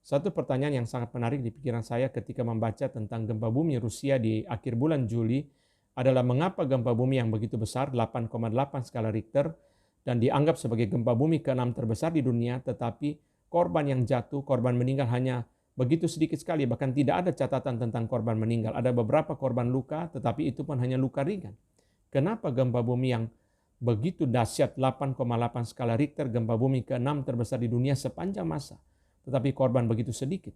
Satu pertanyaan yang sangat menarik di pikiran saya ketika membaca tentang gempa bumi Rusia di akhir bulan Juli adalah mengapa gempa bumi yang begitu besar, 8,8 skala Richter, dan dianggap sebagai gempa bumi ke-6 terbesar di dunia, tetapi korban yang jatuh, korban meninggal hanya begitu sedikit sekali, bahkan tidak ada catatan tentang korban meninggal. Ada beberapa korban luka, tetapi itu pun hanya luka ringan. Kenapa gempa bumi yang begitu dahsyat 8,8 skala Richter, gempa bumi ke-6 terbesar di dunia sepanjang masa, tetapi korban begitu sedikit?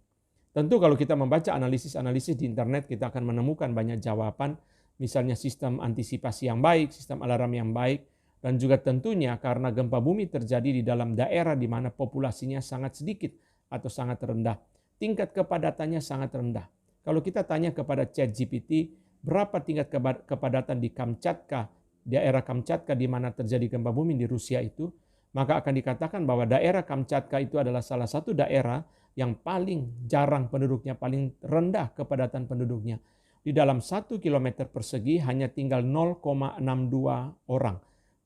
Tentu kalau kita membaca analisis-analisis di internet, kita akan menemukan banyak jawaban, misalnya sistem antisipasi yang baik, sistem alarm yang baik, dan juga tentunya karena gempa bumi terjadi di dalam daerah di mana populasinya sangat sedikit atau sangat rendah. Tingkat kepadatannya sangat rendah. Kalau kita tanya kepada ChatGPT, berapa tingkat kepadatan di Kamchatka, daerah Kamchatka di mana terjadi gempa bumi di Rusia itu, maka akan dikatakan bahwa daerah Kamchatka itu adalah salah satu daerah yang paling jarang penduduknya, paling rendah kepadatan penduduknya. Di dalam 1 kilometer persegi hanya tinggal 0,62 orang.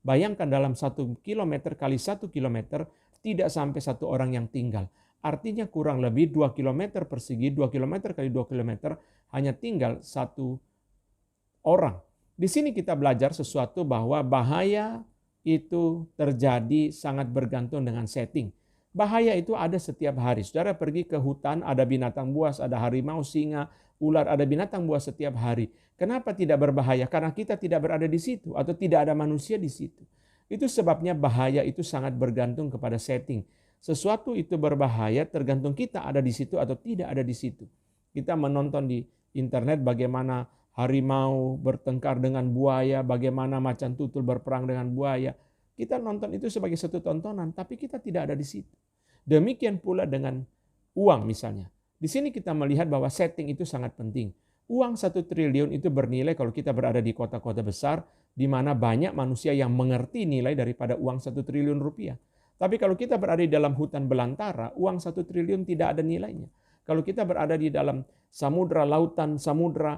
Bayangkan dalam 1 kilometer kali 1 kilometer tidak sampai 1 orang yang tinggal. Artinya kurang lebih 2 kilometer persegi, 2 kilometer kali 2 kilometer hanya tinggal 1 orang. Di sini kita belajar sesuatu bahwa bahaya itu terjadi sangat bergantung dengan setting. Bahaya itu ada setiap hari. Saudara pergi ke hutan, ada binatang buas, ada harimau, singa, ular, ada binatang buas setiap hari. Kenapa tidak berbahaya? Karena kita tidak berada di situ atau tidak ada manusia di situ. Itu sebabnya bahaya itu sangat bergantung kepada setting. Sesuatu itu berbahaya tergantung kita ada di situ atau tidak ada di situ. Kita menonton di internet bagaimana harimau bertengkar dengan buaya, bagaimana macan tutul berperang dengan buaya. Kita nonton itu sebagai satu tontonan, tapi kita tidak ada di situ. Demikian pula dengan uang misalnya. Di sini kita melihat bahwa setting itu sangat penting. Uang 1 triliun itu bernilai kalau kita berada di kota-kota besar, di mana banyak manusia yang mengerti nilai daripada uang 1 triliun rupiah. Tapi kalau kita berada di dalam hutan belantara, uang 1 triliun tidak ada nilainya. Kalau kita berada di dalam samudra, lautan, samudra,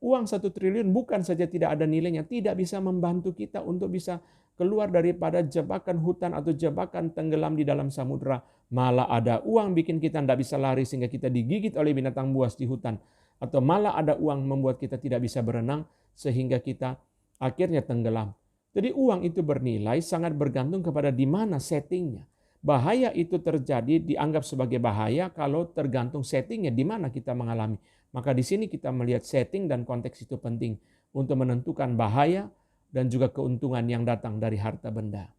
uang 1 triliun bukan saja tidak ada nilainya, tidak bisa membantu kita untuk bisa keluar daripada jebakan hutan atau jebakan tenggelam di dalam samudra. Malah ada uang bikin kita tidak bisa lari sehingga kita digigit oleh binatang buas di hutan. Atau malah ada uang membuat kita tidak bisa berenang sehingga kita akhirnya tenggelam. Jadi uang itu bernilai sangat bergantung kepada di mana settingnya. Bahaya itu terjadi dianggap sebagai bahaya kalau tergantung settingnya di mana kita mengalami. Maka di sini kita melihat setting dan konteks itu penting untuk menentukan bahaya dan juga keuntungan yang datang dari harta benda.